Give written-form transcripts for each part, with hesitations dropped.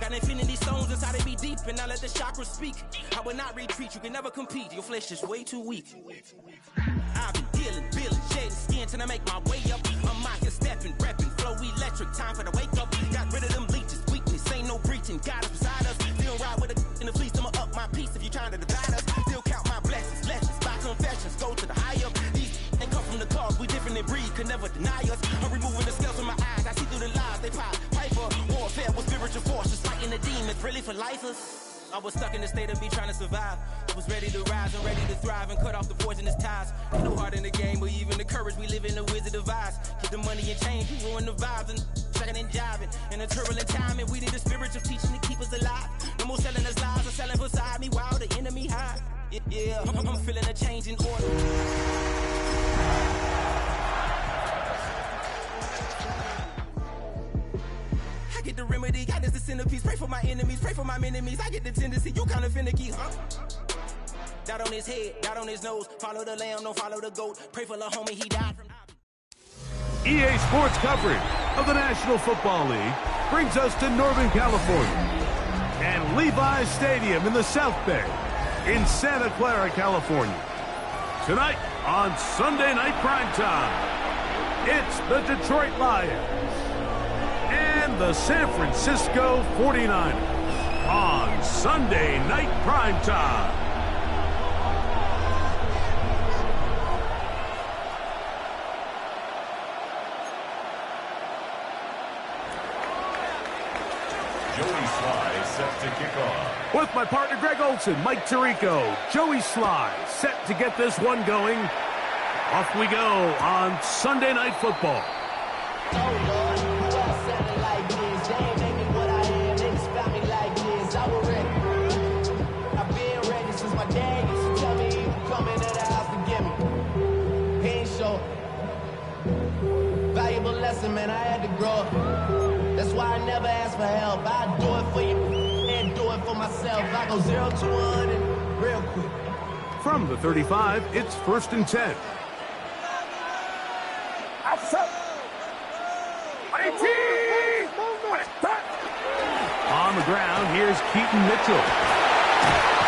Got infinity stones inside of me deep, and I let the chakras speak. I will not retreat, you can never compete. Your flesh is way too weak. I've been dealing, shedding skin till I make my way up. I'm out here stepping, repping, flow electric, time for the wake up. Got rid of them leeches, weakness, ain't no breaching. God is beside us, still ride with a in the fleece. I'ma up my piece if you trying to divide us. Still count my blessings, lessons, by confessions, go to the high up. These ain't come from the cause, we different in breed, could never deny us. I'm removing the scales from my eyes, I see through the lies they pop. Piper, warfare with spiritual forces, fighting the demons, really for lifers. I was stuck in the state of me trying to survive. I was ready to rise and ready to thrive and cut off the poisonous ties. Ain't no heart in the game or even the courage. We live in the wizard of Oz. Get the money and change, we ruin the vibes and shucking and jiving. In a turbulent time, and we need a spiritual teaching to keep us alive. No more selling us lies or selling beside me while the enemy hide. Yeah, I'm feeling a change in order. Get the remedy, God is the centerpiece. Pray for my enemies, pray for my enemies. I get the tendency, you kinda finicky, huh? Dot on his head, dot on his nose. Follow the lamb, don't follow the goat. Pray for the homie, he died from... EA Sports coverage of the National Football League brings us to Northern California and Levi's Stadium in the South Bay in Santa Clara, California. Tonight on Sunday Night Primetime, it's the Detroit Lions and the San Francisco 49ers on Sunday Night Primetime. Joey Sly set to kick off. With my partner Greg Olson, Mike Tirico, Joey Sly set to get this one going. Off we go on Sunday Night Football. Valuable lesson, man, I had to grow up. That's why I never ask for help. I do it for you and do it for myself. I go 0 to 100 real quick. From the 35, it's 1st and 10. On the ground, here's Keaton Mitchell.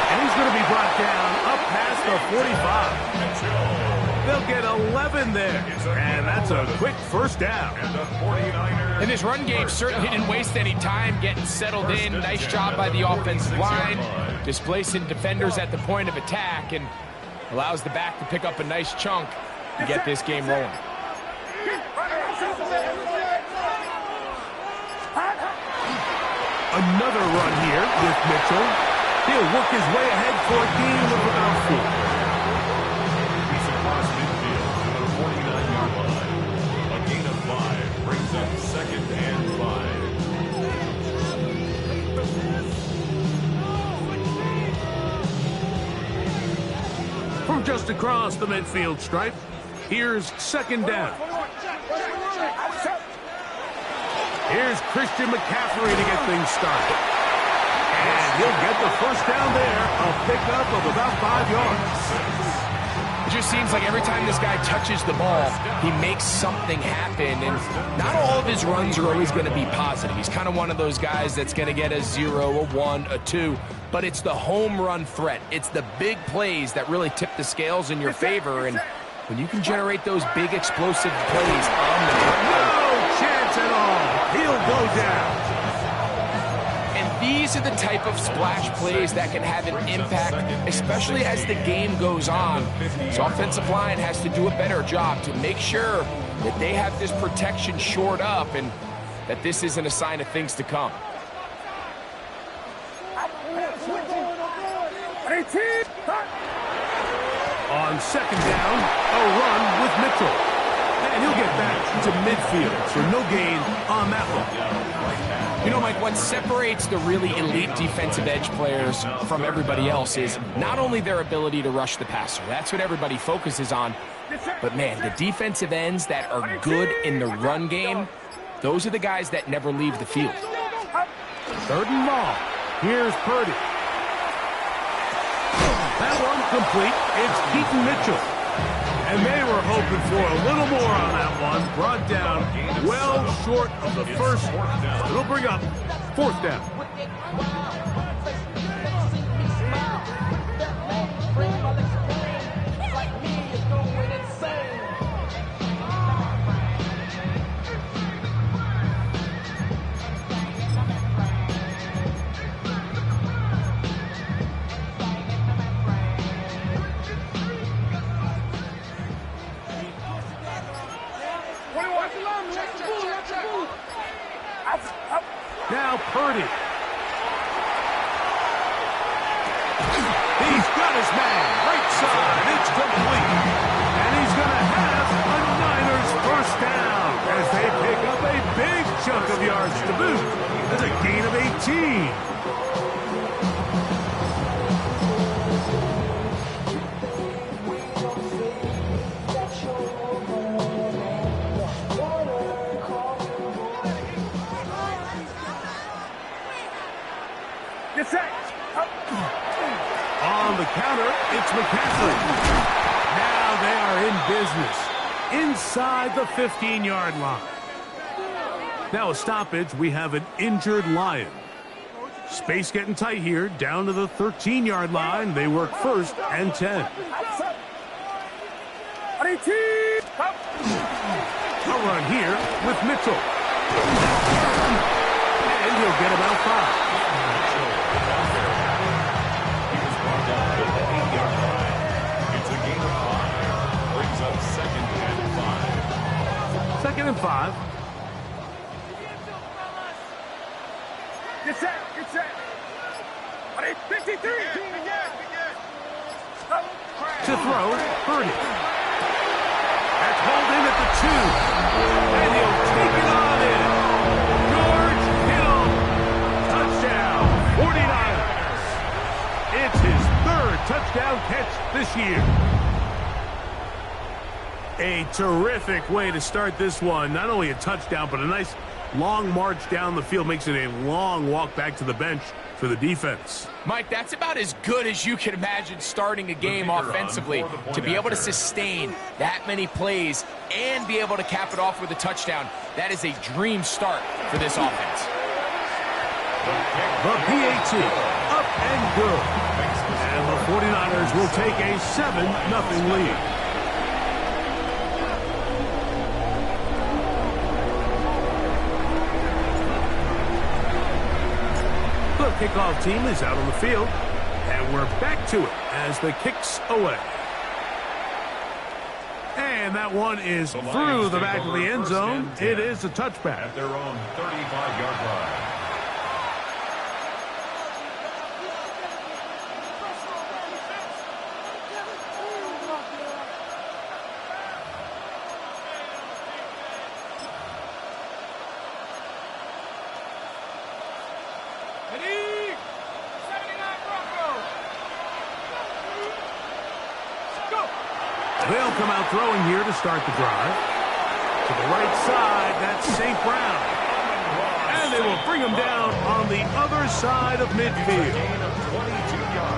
And he's going to be brought down up past the 45. They'll get 11 there, and that's a quick first down. And this run game certainly didn't waste any time getting settled in. Nice job by the offensive line, displacing defenders at the point of attack, and allows the back to pick up a nice chunk to get this game rolling. Another run here with Mitchell. He'll work his way ahead for a gain of about 4. He's across midfield to the 49-yard line. A gain of 5 brings up 2nd and 5. From just across the midfield stripe, here's 2nd down. Here's Christian McCaffrey to get things started. And he'll get the first down there, a pickup of about 5 yards. It just seems like every time this guy touches the ball, he makes something happen. And not all of his runs are always going to be positive. He's kind of one of those guys that's going to get a 0, a 1, a 2. But it's the home run threat. It's the big plays that really tip the scales in your favor. And when you can generate those big explosive plays on the ground, no chance at all. He'll go down. And these are the type of splash plays that can have an impact, especially as the game goes on. So offensive line has to do a better job to make sure that they have this protection shored up and that this isn't a sign of things to come. On 2nd down, a run with Mitchell. And he'll get back to midfield, so no gain on that one. You know, Mike, what separates the really elite defensive edge players from everybody else is not only their ability to rush the passer. That's what everybody focuses on. But, man, the defensive ends that are good in the run game, those are the guys that never leave the field. 3rd and long. Here's Purdy. That one complete. It's Keaton Mitchell. And they were hoping for a little more on that one. Brought down well short of the first. It'll bring up 4th down. Now Purdy. He's got his man. Right side. It's complete. And he's going to have a Niners first down as they pick up a big chunk of yards to boot. That's a gain of 18. On the counter, it's McCaffrey. Now they are in business inside the 15-yard line. Now a stoppage. We have an injured Lion. Space getting tight here. Down to the 13-yard line. They work 1st and 10. A run here with Mitchell. And he'll get about 5. Second and 5. Get set, get set. 53. To throw, Purdy. That's hauled in at the 2. And he'll take it on in. George Kittle. Touchdown, 49ers. It's his 3rd touchdown catch this year. A terrific way to start this one. Not only a touchdown, but a nice long march down the field. Makes it a long walk back to the bench for the defense. Mike, that's about as good as you can imagine starting a game offensively. To be able to sustain that many plays and be able to cap it off with a touchdown, that is a dream start for this offense. The PAT, up and good. And the 49ers will take a 7-0 lead. The kickoff team is out on the field, and we're back to it as the kick's away. And that one is through the back of the end zone. It is a touchback. At their own 35-yard line. They'll come out throwing here to start the drive. To the right side, that's St. Brown. And they will bring him down on the other side of midfield.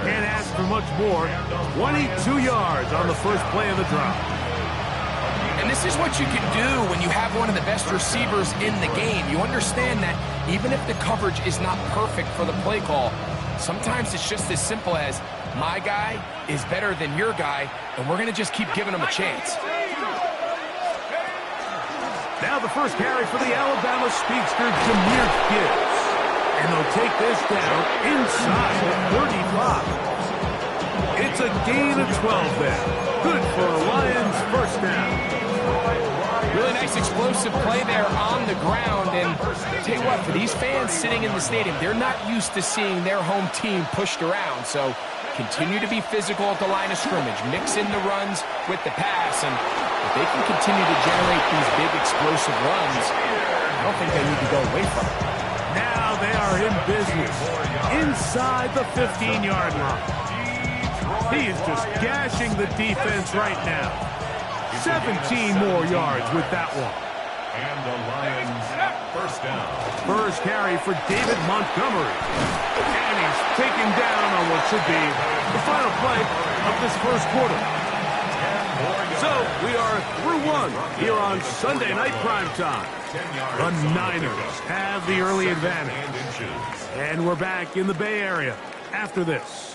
Can't ask for much more. 22 yards on the first play of the drive. And this is what you can do when you have one of the best receivers in the game. You understand that even if the coverage is not perfect for the play call, sometimes it's just as simple as my guy is better than your guy, and we're going to just keep giving him a chance. Now the first carry for the Alabama speedster, Jahmyr Gibbs. And they'll take this down inside the 35. It's a gain of 12 there. Good for a Lions first down. Really nice explosive play there on the ground. And I'll tell you what, for these fans sitting in the stadium, they're not used to seeing their home team pushed around. So continue to be physical at the line of scrimmage. Mix in the runs with the pass. And if they can continue to generate these big explosive runs, I don't think they need to go away from it. Now they are in business inside the 15-yard line. He is just gashing the defense right now. 17 more yards with that one. And the Lions first down. First carry for David Montgomery. And he's taken down on what should be the final play of this first quarter. So we are through one here on Sunday Night Primetime. The Niners have the early advantage. And we're back in the Bay Area after this.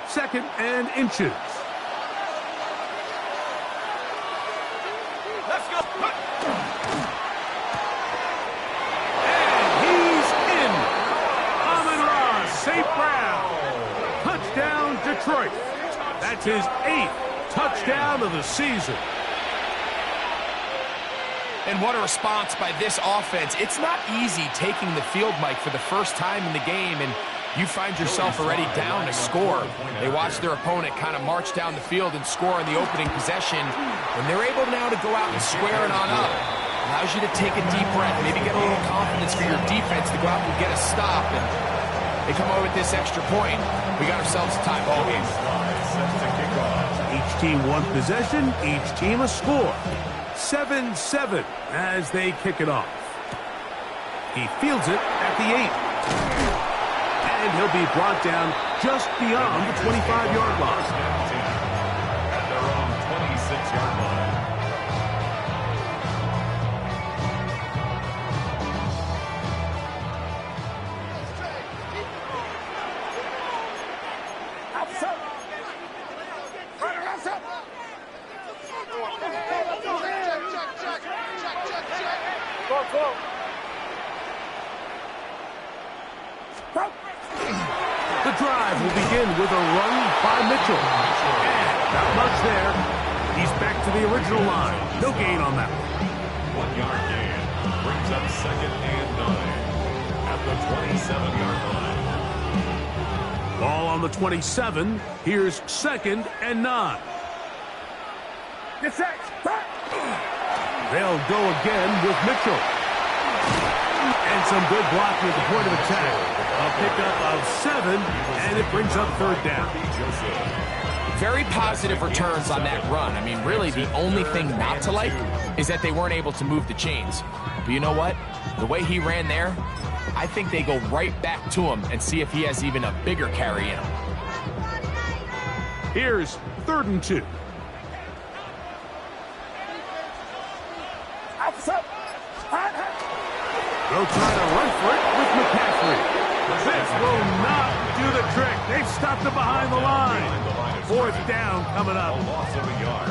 Second and inches. Let's go. And he's in. Amon-Ra St. Brown. Touchdown, Detroit. That's his 8th touchdown of the season. And what a response by this offense. It's not easy taking the field, Mike, for the first time in the game, and you find yourself already down a score. They watch their opponent kind of march down the field and score in the opening possession, and they're able now to go out and square it on up. Allows you to take a deep breath, maybe get a little confidence for your defense to go out and get a stop, and they come over with this extra point. We got ourselves a tie ball game. Each team one possession, each team a score. 7-7 as they kick it off. He fields it at the 8. And he'll be brought down just beyond the 25-yard line. At their own 26-yard line. Outside. Right around up. Go. The drive will begin with a run by Mitchell. And not much there. He's back to the original line. No gain on that one. 1 yard gain. Brings up 2nd and 9. At the 27-yard line. Ball on the 27. Here's 2nd and 9. Get set. They'll go again with Mitchell. And some good blocking at the point of attack. A pickup of 7, and it brings up 3rd down. Very positive returns on that run. I mean, really, the only thing not to like is that they weren't able to move the chains. But you know what? The way he ran there, I think they go right back to him and see if he has even a bigger carry in him. Here's 3rd and 2. Outside. They'll try to run for it with McCaffrey. This will not do the trick. They've stopped it behind the line. 4th down coming up.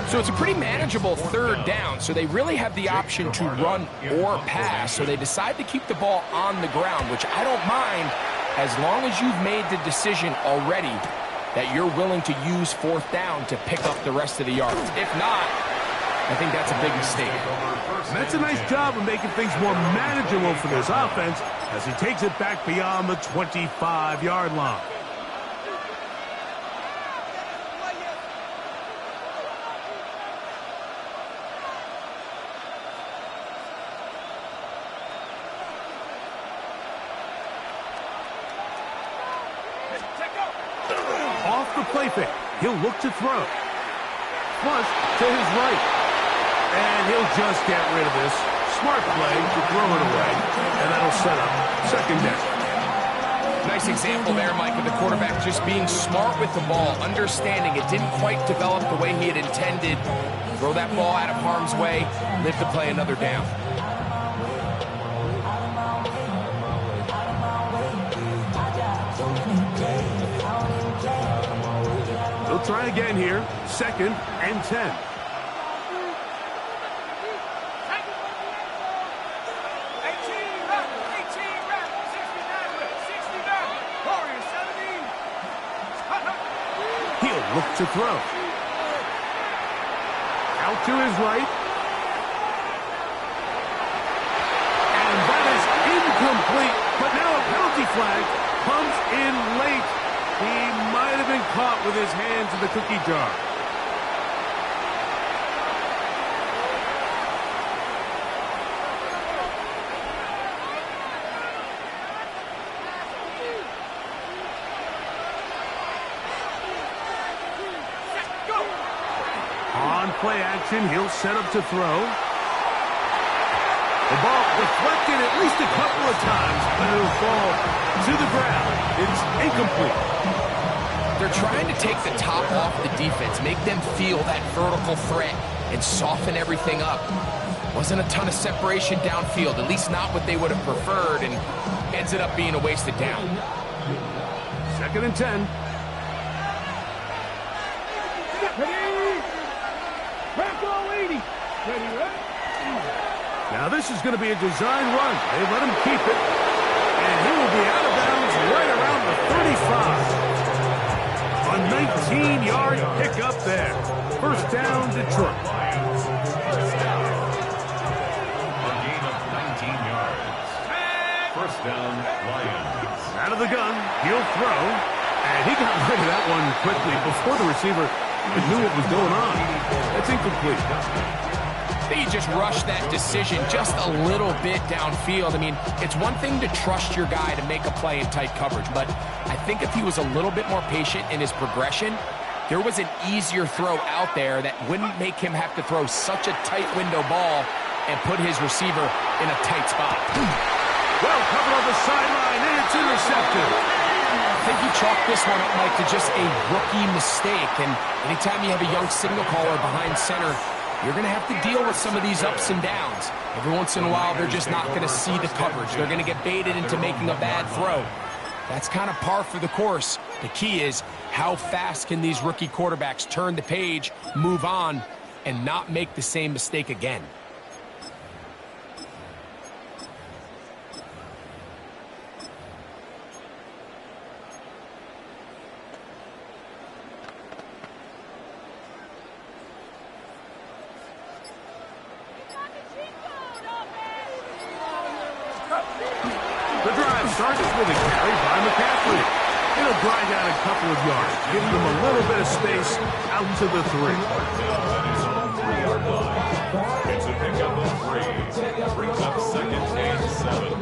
So it's a pretty manageable 3rd down, so they really have the option to run or pass. So they decide to keep the ball on the ground, which I don't mind as long as you've made the decision already that you're willing to use 4th down to pick up the rest of the yards. If not, I think that's a big mistake. And that's a nice job of making things more manageable for this offense as he takes it back beyond the 25-yard line. Off the play fake, he'll look to throw. Flush to his right. And he'll just get rid of this. Smart play to throw it away. And that'll set up 2nd down. Nice example there, Mike, of the quarterback just being smart with the ball, understanding it didn't quite develop the way he had intended. Throw that ball out of harm's way, live to play another down. They'll try again here. 2nd and 10. Look to throw. Out to his right. And that is incomplete. But now a penalty flag comes in late. He might have been caught with his hands in the cookie jar. play action. He'll set up to throw. The ball deflected at least a couple of times, but it'll fall to the ground. It's incomplete. They're trying to take the top off the defense, make them feel that vertical threat, and soften everything up. Wasn't a ton of separation downfield, at least not what they would have preferred, and ended up being a wasted down. 2nd and 10. Now this is going to be a design run. They let him keep it, and he will be out of bounds right around the 35. A 19-yard pickup there. 1st down, Detroit. A gain of 19 yards. 1st down, Lions. Out of the gun, he'll throw, and he got rid of that one quickly before the receiver knew what was going on. That's incomplete. I think he just rushed that decision just a little bit downfield. I mean, it's one thing to trust your guy to make a play in tight coverage, but I think if he was a little bit more patient in his progression, there was an easier throw out there that wouldn't make him have to throw such a tight window ball and put his receiver in a tight spot. Well covered on the sideline, and it's intercepted. I think he chalked this one up, Mike, to just a rookie mistake, and anytime you have a young signal caller behind center, you're going to have to deal with some of these ups and downs. Every once in a while, they're just not going to see the coverage. They're going to get baited into making a bad throw. That's kind of par for the course. The key is how fast can these rookie quarterbacks turn the page, move on, and not make the same mistake again. The drive starts with a carry by McCaffrey. It'll grind out a couple of yards, giving them a little bit of space out to the 3. That is on the 3-yard line. It's a pickup of 3. Brings up 2nd and 7.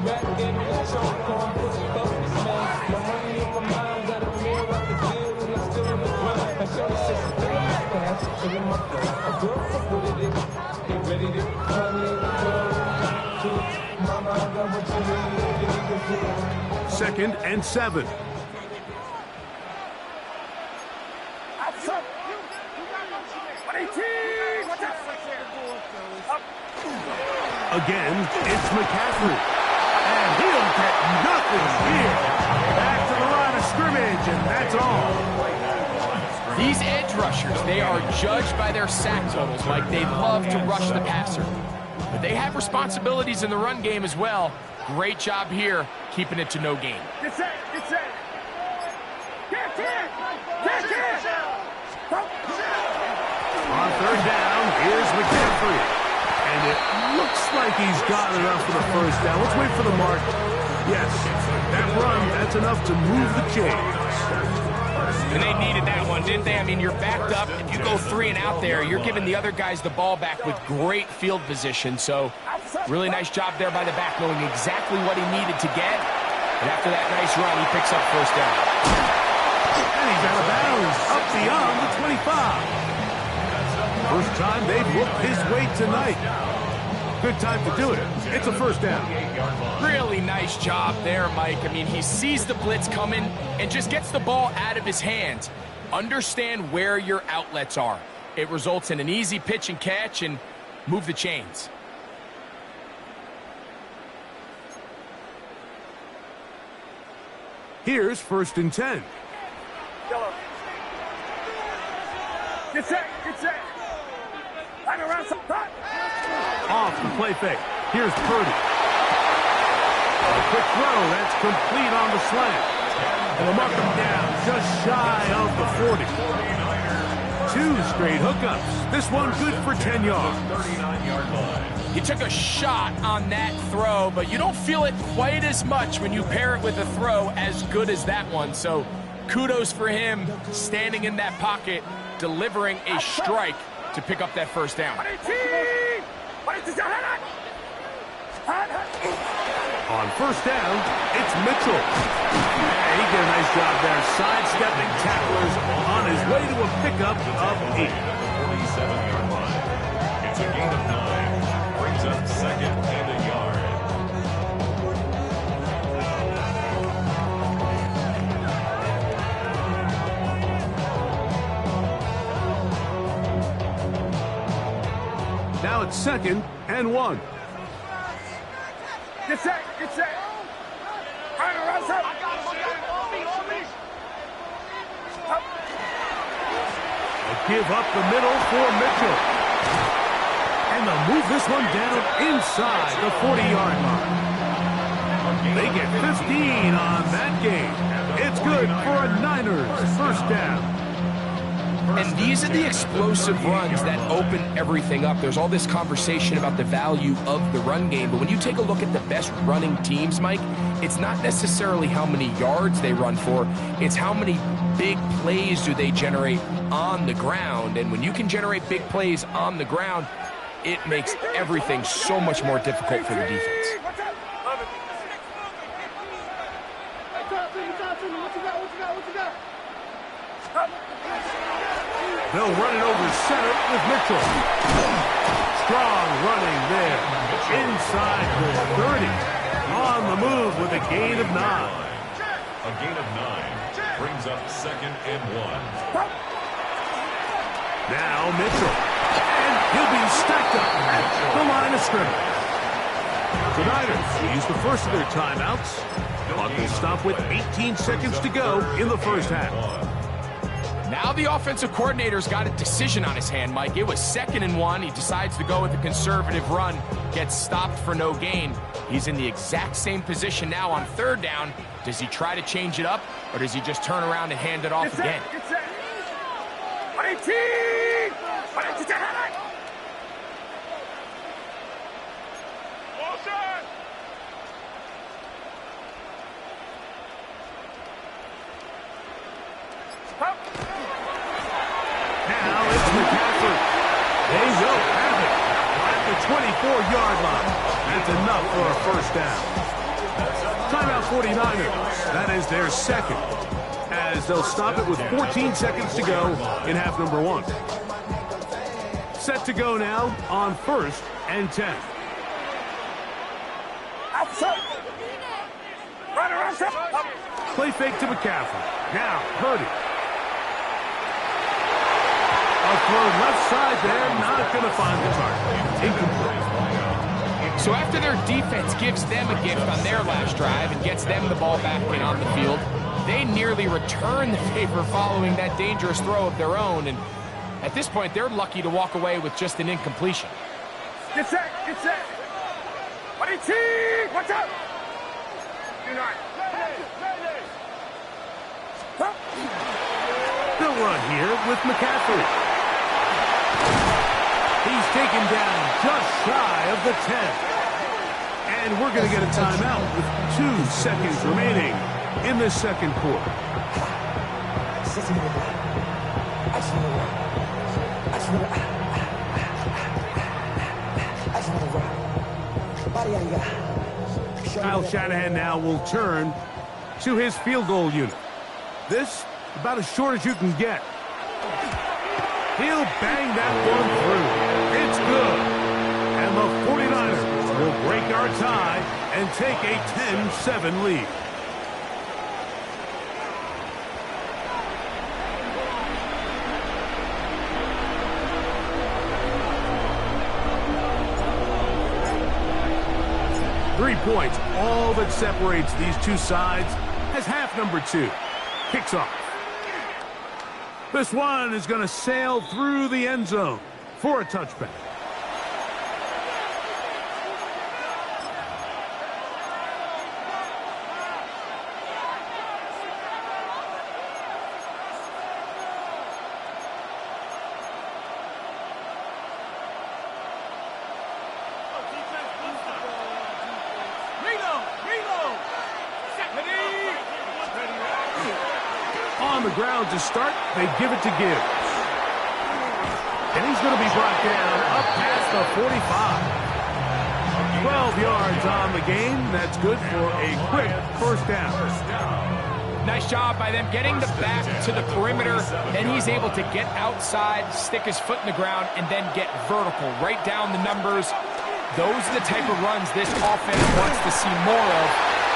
Second and 7. Again, it's McCaffrey. And he'll get nothing here. Back to the line of scrimmage, and that's all. These edge rushers, they are judged by their sack totals, Mike. They love to rush the passer. But they have responsibilities in the run game as well. Great job here, keeping it to no gain. Get set, get set. On 3rd down, here's McCaffrey. And it looks like he's got enough for the 1st down. Let's wait for the mark. Yes, that run, that's enough to move the chains. And they needed that one, didn't they? I mean, you're backed up. If you go 3 and out there, you're giving the other guys the ball back with great field position. So really nice job there by the back, knowing exactly what he needed to get. And after that nice run, he picks up 1st down. And he's out of bounds, up beyond the 25. First time they've looked his way tonight. Good time to do it. It's a 1st down. Really nice job there, Mike. I mean, he sees the blitz coming and just gets the ball out of his hands. Understand where your outlets are. It results in an easy pitch and catch and move the chains. Here's 1st and 10. Get set, get set. Line around some cut. Off the play fake. Here's Purdy. A quick throw. That's complete on the slant. And they'll mark him down just shy of the 40. 2 straight hookups. This one good for 10 yards. 39-yard line. He took a shot on that throw, but you don't feel it quite as much when you pair it with a throw as good as that one. So kudos for him standing in that pocket, delivering a strike to pick up that 1st down. On 1st down, it's Mitchell. And he did a nice job there, sidestepping tacklers on his way to a pickup of 8. 47-yard line. It's a gain of 9. Brings up second and a yard. Now it's 2nd and 1. Get set. Get set. Right around, sir. Give up the middle for Mitchell. And they'll move this one down inside the 40-yard line. They get 15 on that game. It's good for a Niners first down. And these are the explosive runs that open everything up. There's all this conversation about the value of the run game, but when you take a look at the best running teams, Mike, it's not necessarily how many yards they run for, it's how many big plays do they generate on the ground. And when you can generate big plays on the ground, it makes everything so much more difficult for the defense. They'll run it over center with Mitchell. Strong running there. Inside the 30. On the move with a gain of 9. A gain of 9 brings up second and 1. Now Mitchell. And he'll be stacked up at the line of scrimmage. The Niners use the first of their timeouts. Clock will stop with 18 seconds to go in the first half. Now the offensive coordinator's got a decision on his hand, Mike. It was 2nd and 1. He decides to go with a conservative run, gets stopped for no gain. He's in the exact same position now on 3rd down. Does he try to change it up, or does he just turn around and hand it off again? Get set. 118. 118. Now it's McCaffrey. They will have it at the 24-yard line. That's enough for a first down. Timeout 49ers. That is their second, as they'll stop it with 14 seconds to go in half number 1. Set to go now on 1st and 10. Play fake to McCaffrey. Now Purdy. A throw left side there, not going to find the target. Incomplete. So after their defense gives them a gift on their last drive and gets them the ball back in on the field, they nearly return the favor following that dangerous throw of their own. And at this point, they're lucky to walk away with just an incompletion. Get set. Get set. 118. Watch out. They'll run here with McCaffrey. He's taken down just shy of the 10. And we're going to get a timeout with 2 seconds remaining in the second quarter. Kyle Shanahan now will turn to his field goal unit. This about as short as you can get. He'll bang that one through. It's good. And the 49ers will break our tie and take a 10-7 lead. Three points, all that separates these two sides, as half number 2 kicks off. This one is going to sail through the end zone for a touchback. On the ground to start, they give it to Gibbs. And he's going to be brought down up past the 45. 12 yards on the game. That's good for a quick first down. Nice job by them getting the back to the perimeter. Then he's able to get outside, stick his foot in the ground, and then get vertical. Right down the numbers. Those are the type of runs this offense wants to see more of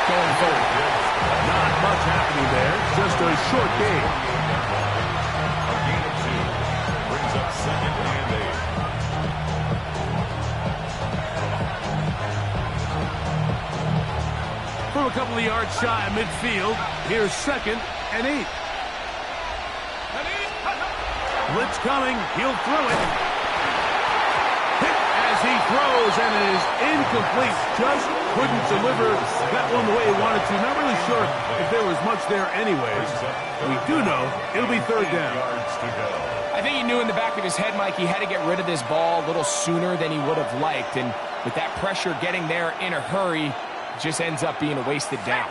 going forward. Not much happening there. Just a short game. A gain of 2 brings up 2nd and 8. From a couple of yards shy of midfield, here's 2nd and 8. Blitz coming. He'll throw it. Hit as he throws, and it is incomplete. Just couldn't deliver that one the way he wanted to. Not really sure if there was much there anyways. We do know it'll be 3rd down. I think he knew in the back of his head, Mike, he had to get rid of this ball a little sooner than he would have liked. And with that pressure getting there in a hurry, it just ends up being a wasted down.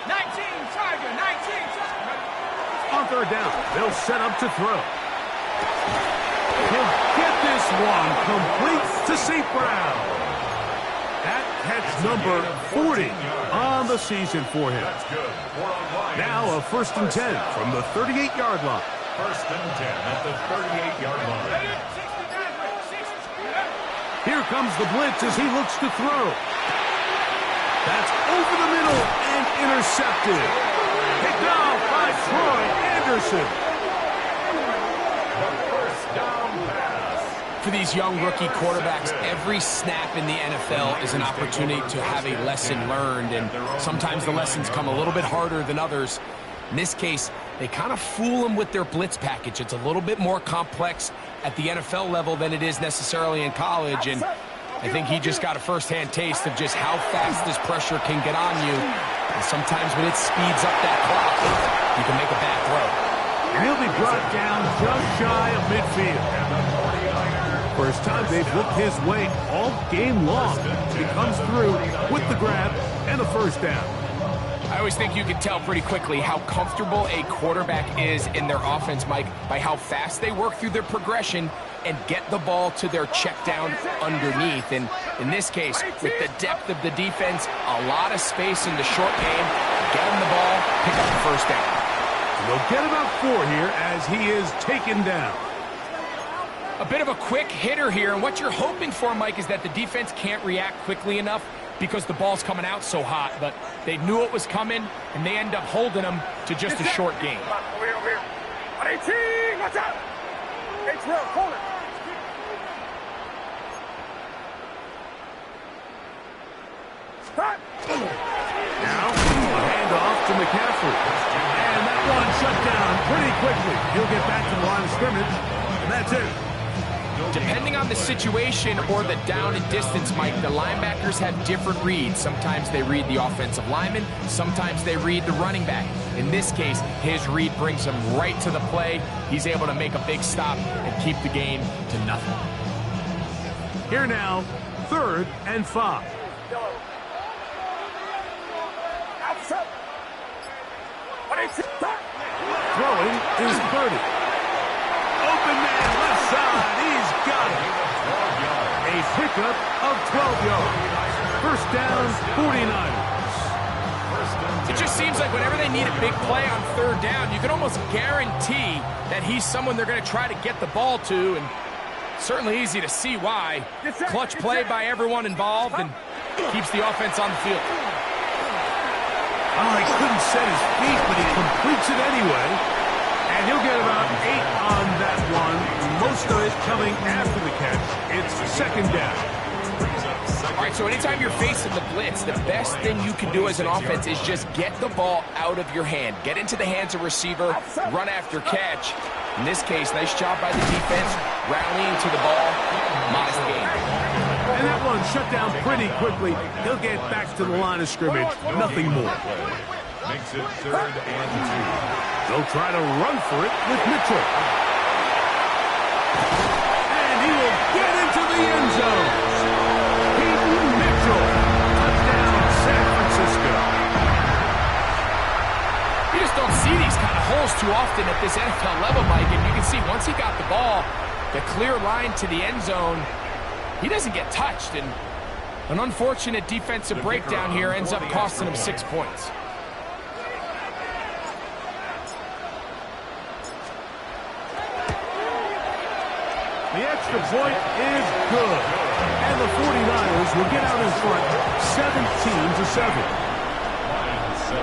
19, Tiger, 19, Tiger. On 3rd down, they'll set up to throw. He'll get this one complete to St. Brown. That catch number 40 on the season for him. Now a 1st and 10 from the 38-yard line. 1st and 10 at the 38-yard line. Here comes the blitz as he looks to throw. That's over the middle and intercepted. Picked off by Troy Anderson. For these young rookie quarterbacks, every snap in the NFL is an opportunity to have a lesson learned, and sometimes the lessons come a little bit harder than others. In this case, they kind of fool them with their blitz package. It's a little bit more complex at the NFL level than it is necessarily in college, and I think he just got a first-hand taste of just how fast this pressure can get on you. And sometimes when it speeds up that clock, you can make a bad throw. And he'll be brought down just shy of midfield. First time they've looked his way all game long. He comes through with the grab and a 1st down. I always think you can tell pretty quickly how comfortable a quarterback is in their offense, Mike, by how fast they work through their progression and get the ball to their check down underneath. And in this case, with the depth of the defense, a lot of space in the short game, get him the ball, pick up the 1st down. They'll get about 4 here as he is taken down. A bit of a quick hitter here, and what you're hoping for, Mike, is that the defense can't react quickly enough because the ball's coming out so hot, but they knew it was coming, and they end up holding them to just a short game. Over here. 18, watch out. Hey, Terrell, hold it. Stop. Now, a handoff to McCaffrey. And that one shut down pretty quickly. He'll get back to the line of scrimmage, and that's it. Depending on the situation or the down and distance, Mike, the linebackers have different reads. Sometimes they read the offensive lineman. Sometimes they read the running back. In this case, his read brings him right to the play. He's able to make a big stop and keep the game to nothing. Here now, 3rd and 5. Outside. Throwing is Purdy. Open man, left side. He's got it. A pickup of 12 yards. 1st down, 49ers. It just seems like whenever they need a big play on 3rd down, you can almost guarantee that he's someone they're going to try to get the ball to, and certainly easy to see why. Clutch play by everyone involved and keeps the offense on the field. Oh, he couldn't set his feet, but he completes it anyway. And he'll get about 8 on that one. Most of it coming after the catch. It's 2nd down. All right, so anytime you're facing the blitz, the best thing you can do as an offense is just get the ball out of your hand. Get into the hands of receiver, run after catch. In this case, nice job by the defense, rallying to the ball, modest gain. And that one shut down pretty quickly. He'll get back to the line of scrimmage. Nothing more. Makes it 3rd and 2. They'll try to run for it with Mitchell. And he will get into the end zone. Peyton Mitchell. Touchdown, San Francisco. You just don't see these kind of holes too often at this NFL level, Mike. And you can see once he got the ball, the clear line to the end zone, he doesn't get touched. And an unfortunate defensive breakdown here ends up costing him 6 points. The extra point is good. And the 49ers will get out in front 17-7. Line 7.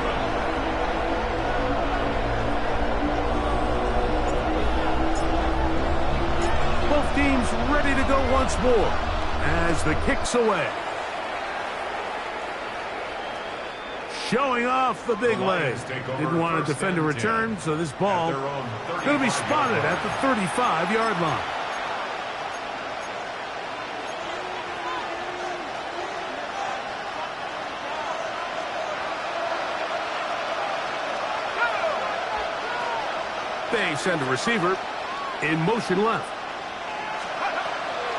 Both teams ready to go once more as the kick's away. Showing off the big leg. Didn't want to defend a return, so this ball going to be spotted at the 35-yard line. They send a receiver in motion left.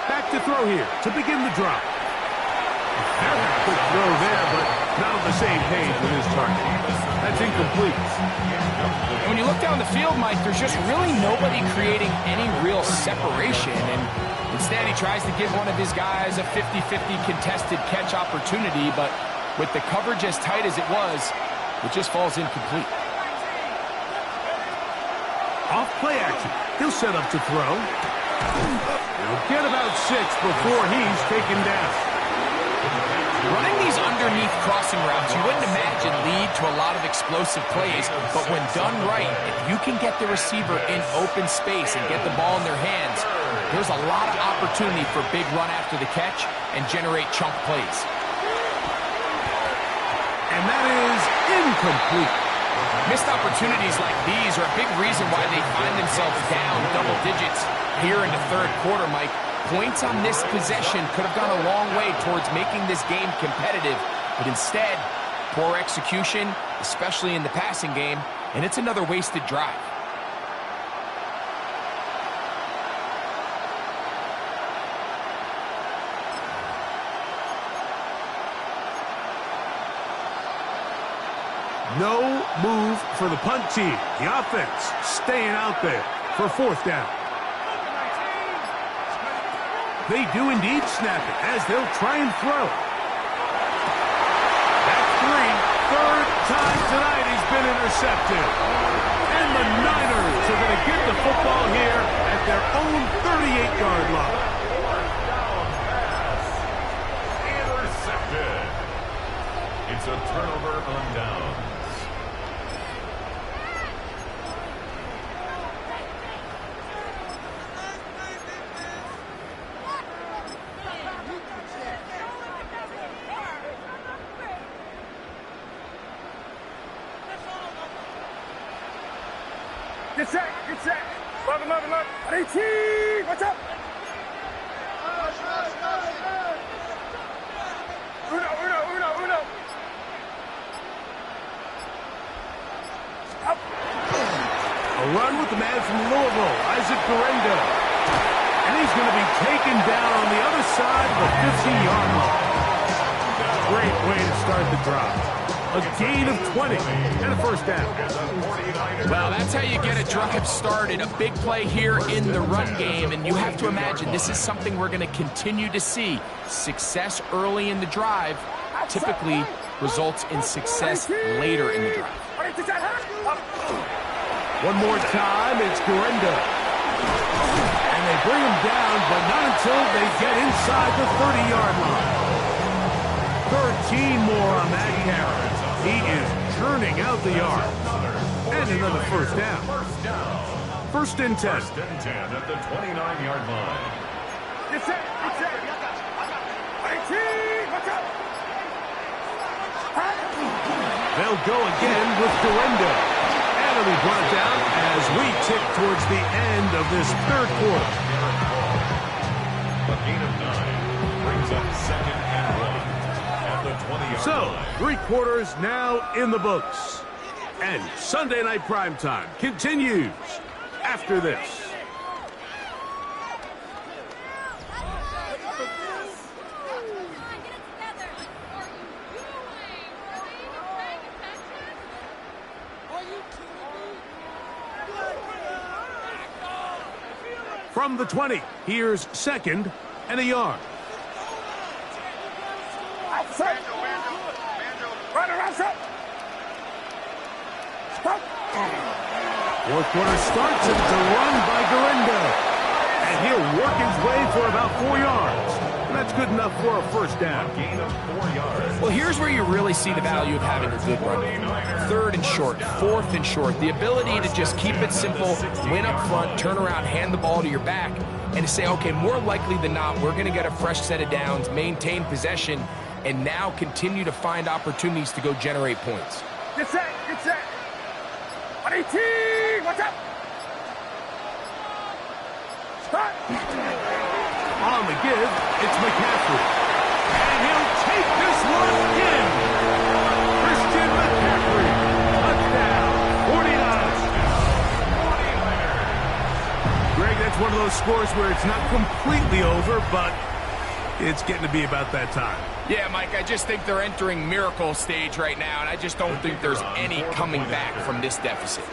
Back to throw here to begin the drop. Very quick throw there, but not on the same page with his target. That's incomplete. And when you look down the field, Mike, there's just really nobody creating any real separation. And instead, he tries to give one of his guys a 50-50 contested catch opportunity, but with the coverage as tight as it was, it just falls incomplete. Off play action. He'll set up to throw. He'll get about 6 before he's taken down. Running these underneath crossing routes, you wouldn't imagine lead to a lot of explosive plays, but when done right, if you can get the receiver in open space and get the ball in their hands, there's a lot of opportunity for big run after the catch and generate chunk plays. And that is incomplete. Missed opportunities like these are a big reason why they find themselves down double digits here in the third quarter, Mike. Points on this possession could have gone a long way towards making this game competitive, but instead, poor execution, especially in the passing game, and it's another wasted drive. No move for the punt team. The offense staying out there for fourth down. They do indeed snap it as they'll try and throw. That's 3. Third time tonight he's been intercepted. And the Niners are going to get the football here at their own 38-yard line. Intercepted. It's a turnover on downs. Get set, get set. Love, 18, watch out. Uno. Up. A run with the man from Louisville, Isaac Guerrero. And he's going to be taken down on the other side of the 50-yard line. Great way to start the drive. A gain of 20 and a first down. Well, that's how you get a drive started. A big play here in the run game, and you have to imagine this is something we're going to continue to see. Success early in the drive typically results in success later in the drive. One more time, it's Guerrero. And they bring him down, but not until they get inside the 30-yard line. 13 more on that carry. He is churning out the yard. And another first down. First and 10. First and 10 at the 29-yard line. Get set. 18, watch out. They'll go again with Guerrero. And it'll be brought down as we tick towards the end of this third quarter. A gain of 9 brings up second and 1. So, 3 quarters now in the books. And Sunday Night Primetime continues after this. From the 20, here's second and a yard. Outside. Right around set. Stop. Fourth quarter starts, and it's a run by Guerrero. And he'll work his way for about 4 yards. And that's good enough for a first down. Gain of 4 yards. Well, here's where you really see the value of having a good run. 3rd and short, 4th and short. The ability to just keep it simple, win up front, turn around, hand the ball to your back, and to say, okay, more likely than not, we're going to get a fresh set of downs, maintain possession, and now continue to find opportunities to go generate points. Get set, get set. 118, watch out. Start. On the give, it's McCaffrey. And he'll take this one in. Christian McCaffrey. Touchdown. 49ers. Greg, that's one of those scores where it's not completely over, but it's getting to be about that time. Yeah, Mike, I just think they're entering miracle stage right now, and I just don't think there's any coming back from this deficit.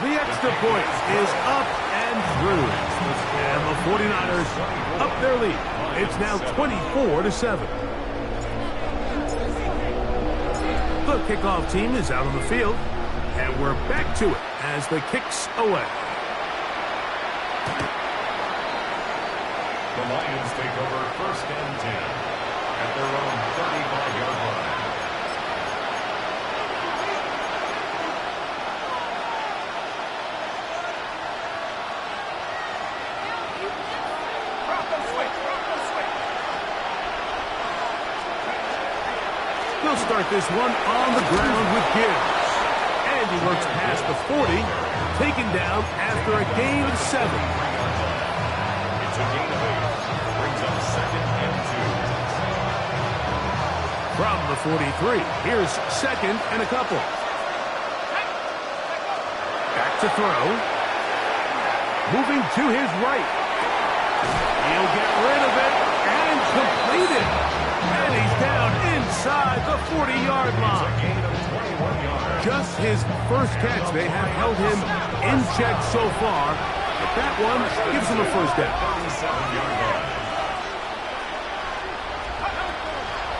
The extra point is up and through. And the 49ers up their lead. It's now 24-7. The kickoff team is out on the field. And we're back to it as the kick's away. The Lions take over 1st and 10 at their own 35-yard line. They'll start this one on the ground with Gibbs. And he works past the 40, taken down after a gain of 7. It's a gain of 8. Brings up 2nd and 2. From the 43, here's 2nd and a couple. Back to throw. Moving to his right. He'll get rid of it and complete it. And he's down inside the 40-yard line. Gain of 21 yards. Just his first catch. They have held him in check so far. But that one gives him a first down. 37-yard line.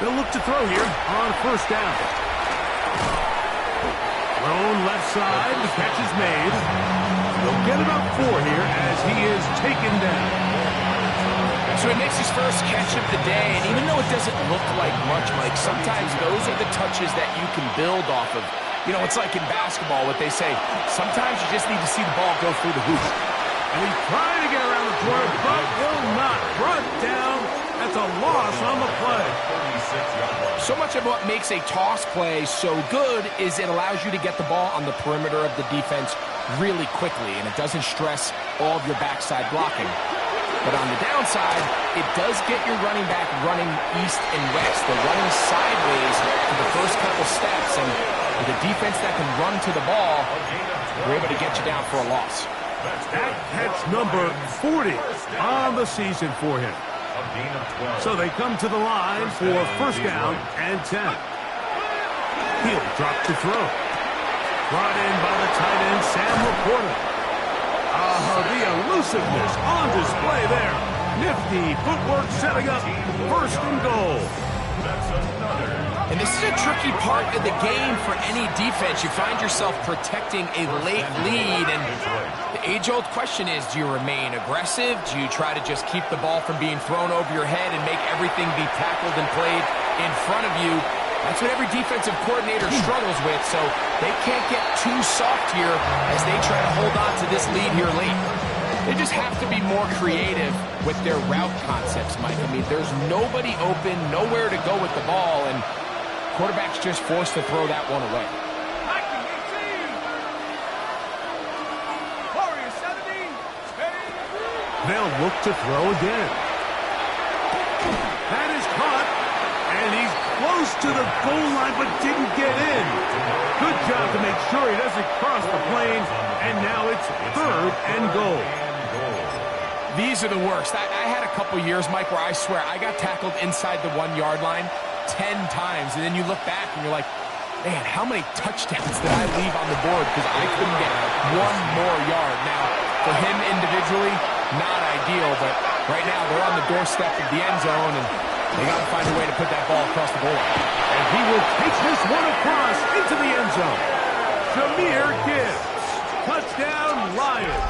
They'll look to throw here on first down. Thrown left side. The catch is made. They'll get about 4 here as he is taken down. So he makes his first catch of the day, and even though it doesn't look like much, Mike, sometimes those are the touches that you can build off of. You know, it's like in basketball, what they say, sometimes you just need to see the ball go through the hoop. And he's trying to get around the corner, but will not. Brought down. That's a loss on the play. 36-yard line. So much of what makes a toss play so good is it allows you to get the ball on the perimeter of the defense really quickly, and it doesn't stress all of your backside blocking. But on the downside, it does get your running back running east and west. They're running sideways for the first couple steps, and with a defense that can run to the ball, we're able to get you down for a loss. That catch number 40 on the season for him. A gain of 12. So they come to the line for first down and 10. He'll drop to throw. Brought in by the tight end, Sam Laporta. The elusiveness on display there. Nifty footwork setting up first and goal. And this is a tricky part of the game for any defense. You find yourself protecting a late lead, and the age-old question is, do you remain aggressive? Do you try to just keep the ball from being thrown over your head and make everything be tackled and played in front of you? That's what every defensive coordinator struggles with, so they can't get too soft here as they try to hold on to this lead here late. They just have to be more creative with their route concepts, Mike. I mean, there's nobody open, nowhere to go with the ball, and quarterback's just forced to throw that one away. They'll look to throw again. That is caught, and he's close to the goal line but didn't get in. Good job to make sure he doesn't cross the plane, and now it's 3rd and goal. These are the worst. I had a couple years, Mike, where I swear I got tackled inside the 1-yard line 10 times, and then you look back and you're like, man, how many touchdowns did I leave on the board because I couldn't get one more yard? Now, for him individually, not ideal, but right now they're on the doorstep of the end zone, and they got to find a way to put that ball across the goal line. And he will take this one across into the end zone. Touchdown, Lions.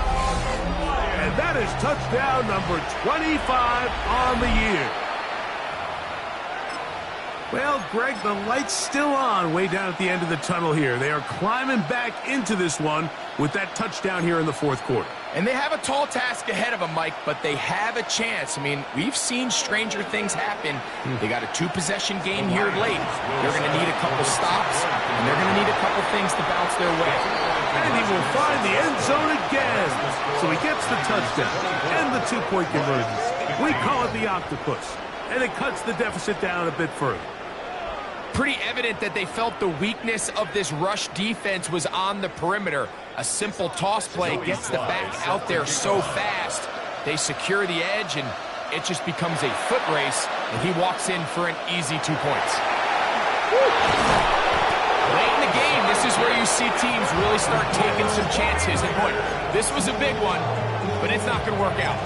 And that is touchdown number 25 on the year. Well, Greg, the light's still on way down at the end of the tunnel here. They are climbing back into this one with that touchdown here in the fourth quarter. And they have a tall task ahead of them, Mike, but they have a chance. I mean, we've seen stranger things happen. They got a two-possession game here late. They're going to need a couple stops, and they're going to need a couple things to bounce their way. And he will find the end zone again. So he gets the touchdown and the two-point conversion. We call it the octopus, and it cuts the deficit down a bit further. Pretty evident that they felt the weakness of this rush defense was on the perimeter. A simple toss play gets the back out there so fast. They secure the edge, and it just becomes a foot race, and he walks in for an easy 2 points. Late in the game, this is where you see teams really start taking some chances. And boy, this was a big one, but it's not going to work out.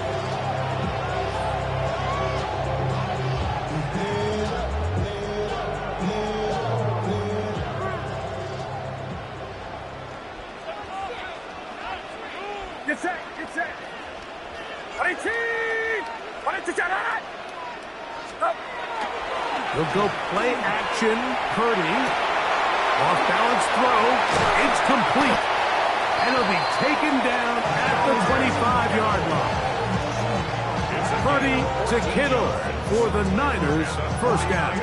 Get set, get set. He'll go play action. Purdy. Off balance throw. It's complete. And he'll be taken down at the 25-yard line. Purdy to Kittle for the Niners first down.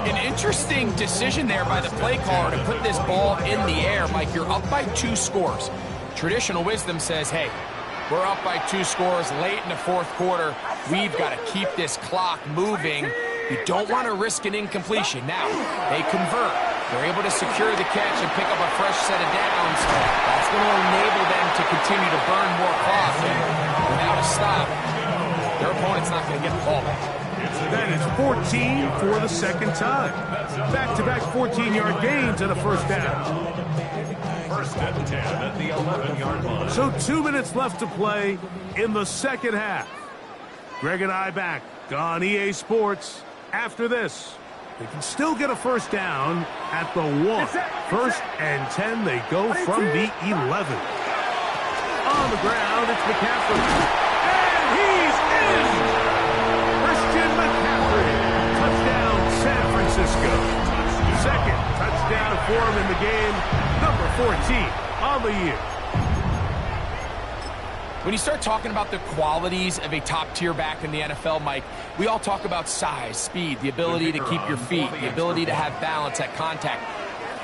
An interesting decision there by the play caller to put this ball in the air. Mike, you're up by 2 scores. Traditional wisdom says, hey, we're up by 2 scores late in the fourth quarter. We've got to keep this clock moving. You don't want to risk an incompletion. Now, they convert. They're able to secure the catch and pick up a fresh set of downs. That's going to enable them to continue to burn more clock. And without a stop, their opponent's not going to get the ball back. That is 14 for the second time. Back-to-back 14-yard gains and a first down. First and 10 at the 11-yard line. So 2 minutes left to play in the second half. Greg and I back on EA Sports after this. They can still get a first down at the 1. First and 10, they go from the 11. On the ground, it's McCaffrey. And he's in! Christian McCaffrey. Touchdown, San Francisco. Second touchdown for him in the game. Number 14 on the year. When you start talking about the qualities of a top-tier back in the NFL, Mike, we all talk about size, speed, the ability to keep your feet, the ability to have balance at contact.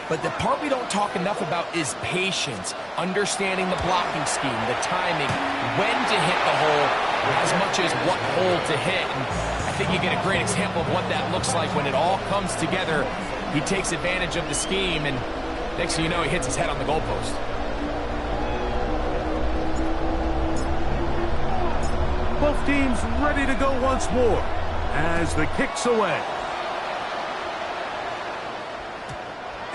But the part we don't talk enough about is patience, understanding the blocking scheme, the timing, when to hit the hole, as much as what hole to hit. And I think you get a great example of what that looks like when it all comes together. He takes advantage of the scheme, and next thing you know, he hits his head on the goalpost. Both teams ready to go once more as the kick's away.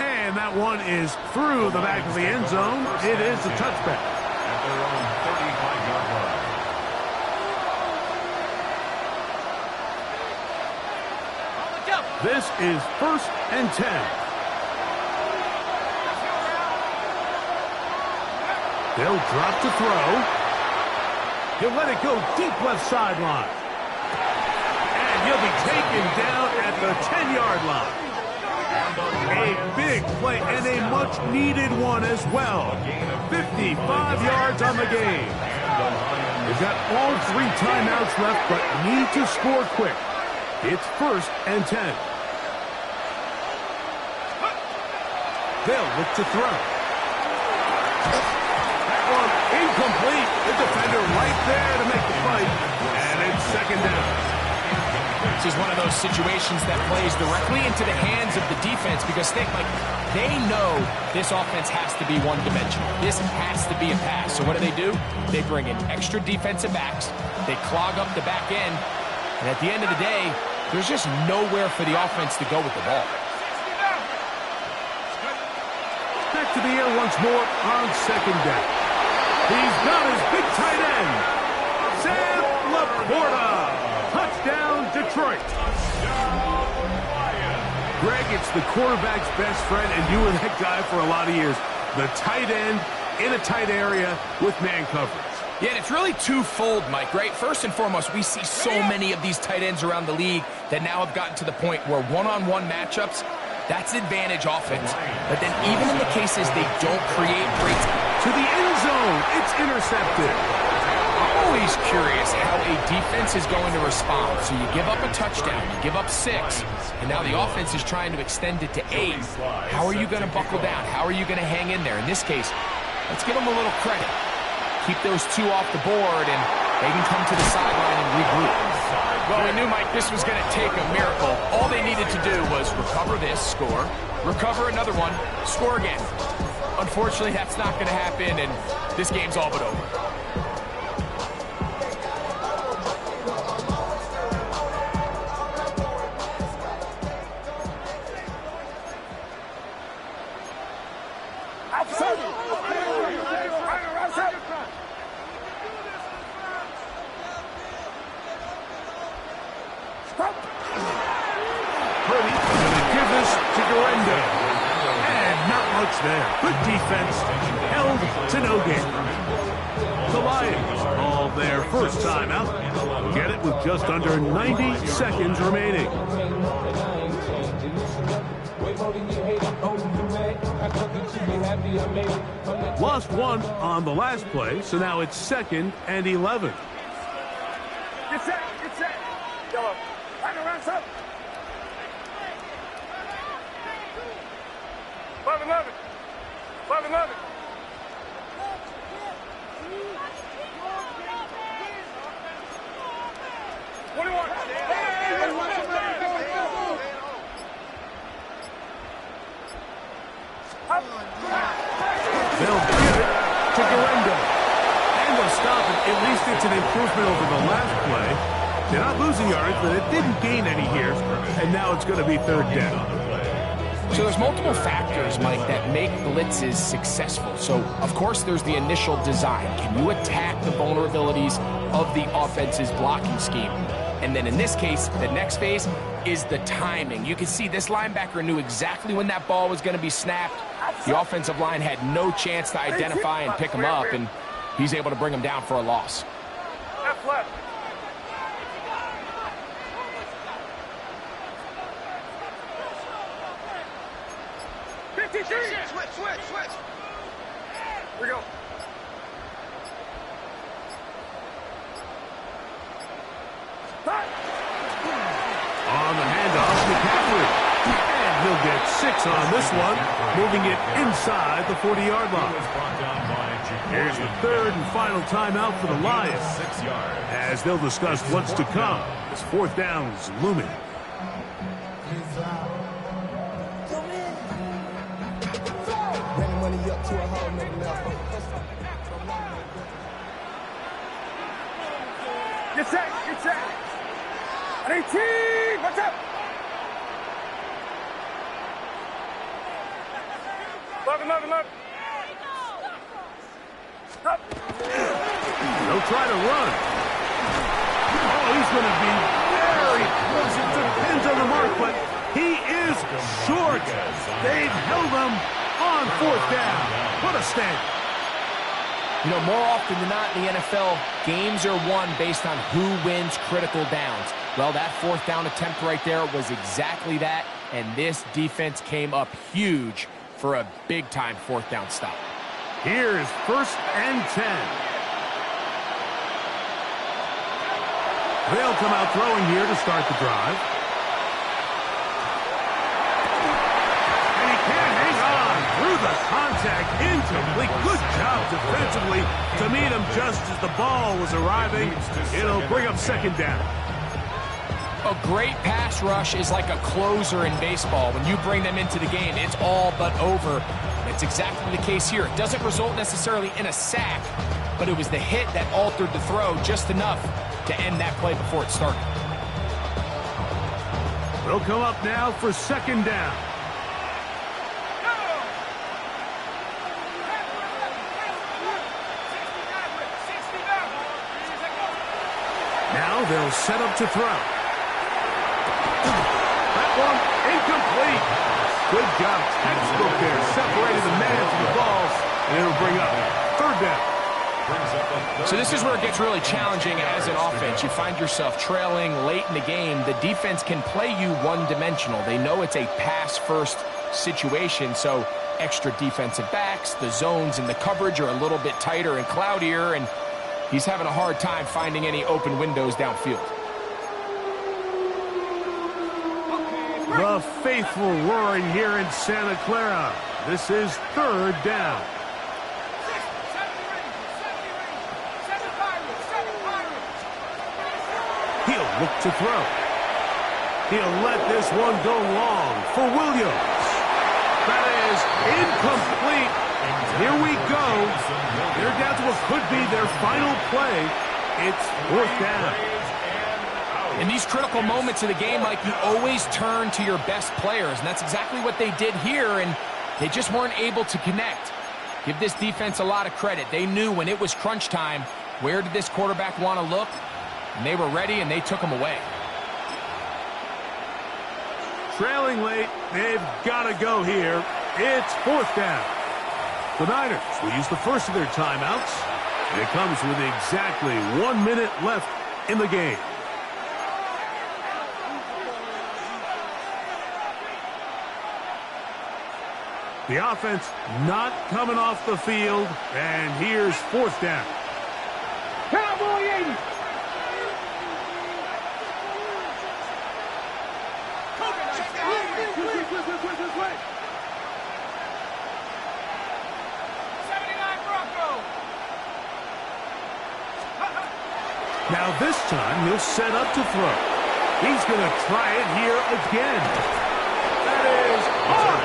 And that one is through the back of the end zone. It is a touchback. At their own 35-yard line. This is first and 10. They'll drop to throw. He'll let it go deep left sideline. And he'll be taken down at the 10-yard line. A big play and a much-needed one as well. 55 yards on the game. They've got all 3 timeouts left, but need to score quick. It's first and 10. They'll look to throw. Incomplete. The defender right there to make the fight. And it's second down. This is one of those situations that plays directly into the hands of the defense because think, like, they know this offense has to be one-dimensional. This has to be a pass. So what do? They bring in extra defensive backs. They clog up the back end. And at the end of the day, there's just nowhere for the offense to go with the ball. Back to the air once more on second down. He's got his big tight end, Sam Laporta. Touchdown, Detroit. Greg, it's the quarterback's best friend, and you were that guy for a lot of years. The tight end in a tight area with man coverage. Yeah, and it's really twofold, Mike, right? First and foremost, we see so many of these tight ends around the league that now have gotten to the point where one-on-one matchups, that's advantage offense. But then even in the cases they don't create breaks to the end zone, it's intercepted. I'm always curious how a defense is going to respond. So you give up a touchdown, you give up 6, and now the offense is trying to extend it to 8. How are you going to buckle down? How are you going to hang in there? In this case, let's give them a little credit. Keep those 2 off the board, and they can come to the sideline and regroup. Well, we knew, Mike, this was going to take a miracle. All they needed to do was recover this, score, recover another one, score again. Unfortunately, that's not going to happen, and this game's all but over. There. Good defense, held to no gain. The Lions call their first timeout. Get it with just under 90 seconds remaining. Lost 1 on the last play, so now it's 2nd and 11. Get set, get set. Yellow. Line around, stop. 5-11. 5-11. 21. They'll give it to Garendo. And they'll stop it. At least it's an improvement over the last play. They're not losing yards, but it didn't gain any here. And now it's going to be 3rd down. So there's multiple factors, Mike, that make blitzes successful. So, of course, there's the initial design. Can you attack the vulnerabilities of the offense's blocking scheme? And then in this case, the next phase is the timing. You can see this linebacker knew exactly when that ball was going to be snapped. The offensive line had no chance to identify and pick him up, and he's able to bring him down for a loss. Left, left. Switch. Here we go. On the handoff, McCaffrey. And he'll get 6 on this one, moving it inside the 40-yard line. Here's the 3rd and final timeout for the Lions, as they'll discuss what's to come as 4th down is looming. Get set. 18, watch out. 11. Stop. They'll try to run. Oh, he's going to be very close. It depends on the mark, but he is short. They've held him on 4th down. What a stand. You know, more often than not in the NFL, games are won based on who wins critical downs. Well, that 4th down attempt right there was exactly that, and this defense came up huge for a big-time 4th down stop. Here's 1st and 10. They'll come out throwing here to start the drive. And he can't hang on through the contact, incomplete. Good job defensively to meet him just as the ball was arriving. It'll bring up 2nd down. A great pass rush is like a closer in baseball. When you bring them into the game, it's all but over. It's exactly the case here. It doesn't result necessarily in a sack, but it was the hit that altered the throw just enough to end that play before it started. They'll come up now for 2nd down. Now they'll set up to throw. That one Incomplete. Good job, textbook there, separating the man from the balls, and it'll bring up third down. So this is where it gets really challenging as an offense. You find yourself trailing late in the game. The defense can play you one-dimensional. They know it's a pass-first situation, so extra defensive backs, the zones and the coverage are a little bit tighter and cloudier, and he's having a hard time finding any open windows downfield. The faithful roaring here in Santa Clara. This is third down. He'll look to throw. He'll let this one go long for Williams. That is incomplete. Here we go. They're down to what could be their final play. It's fourth down. In these critical moments of the game, Mike, you always turn to your best players, and that's exactly what they did here, and they just weren't able to connect. Give this defense a lot of credit. They knew when it was crunch time, where did this quarterback want to look? And they were ready, and they took him away. Trailing late, they've got to go here. It's fourth down. The Niners will use the first of their timeouts, and it comes with exactly 1 minute left in the game. The offense not coming off the field, and here's fourth down. Cowboy 80. Now this time he'll set up to throw. He's going to try it here again. That is hard.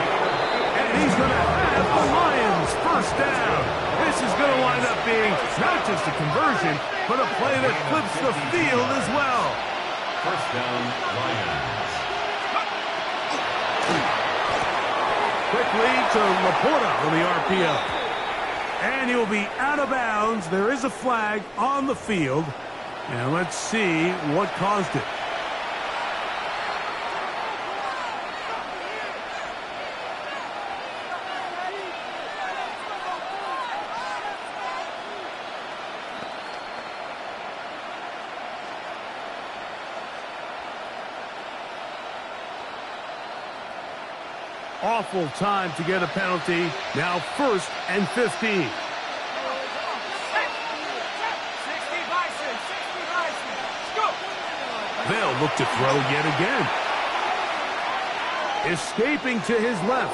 And he's going to have the Lions first down. This is going to wind up being not just a conversion, but a play that flips the field as well. First down, Lions. Quick lead to Laporta on the RPO. And he'll be out of bounds. There is a flag on the field. And let's see what caused it. Awful time to get a penalty. Now 1st and 15. They'll look to throw yet again. Escaping to his left.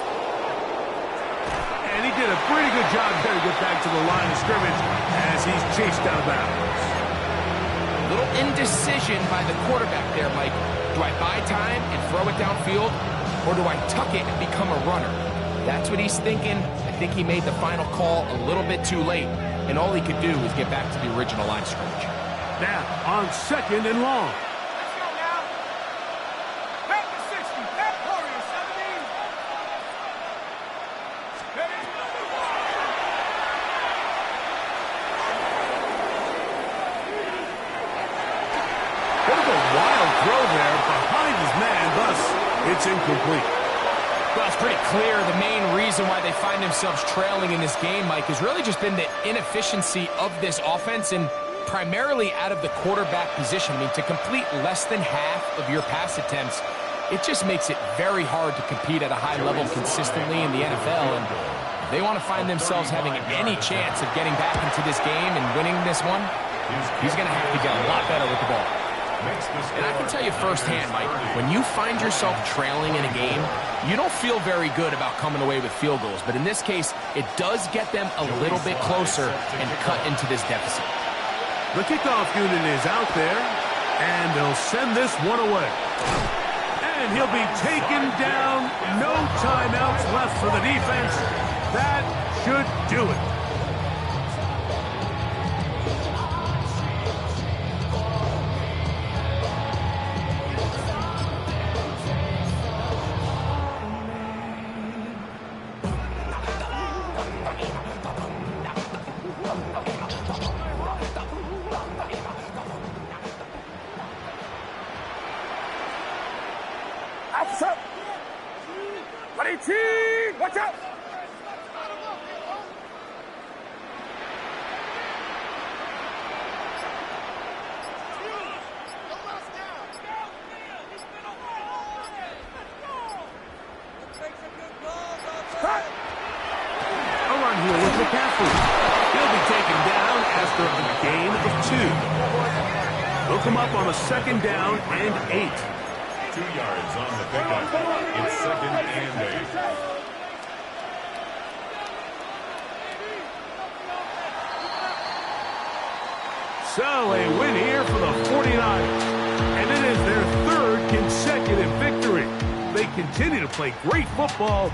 And he did a pretty good job there to get back to the line of scrimmage as he's chased out of bounds. A little indecision by the quarterback there, Mike. Do I buy time and throw it downfield, or do I tuck it and become a runner? That's what he's thinking. I think he made the final call a little bit too late, and all he could do was get back to the original line of scrimmage. Now on 2nd and long. It's incomplete. Well, it's pretty clear the main reason why they find themselves trailing in this game, Mike, has really just been the inefficiency of this offense and primarily out of the quarterback position. I mean, to complete less than half of your pass attempts, it just makes it very hard to compete at a high level consistently in the NFL. And if they want to find themselves having any chance of getting back into this game and winning this one, he's going to have to get a lot better with the ball. And I can tell you firsthand, Mike, when you find yourself trailing in a game, you don't feel very good about coming away with field goals. But in this case, it does get them a little bit closer and cut into this deficit. The kickoff unit is out there, and they'll send this one away. And he'll be taken down. No timeouts left for the defense. That should do it. Buddy team! Watch out! A run here with McCaffrey. He'll be taken down after a gain of 2. They'll come up on a 2nd down and 8. 2 yards on the pickup. It's 2nd and 8. So a win here for the 49ers. And it is their 3rd consecutive victory. They continue to play great football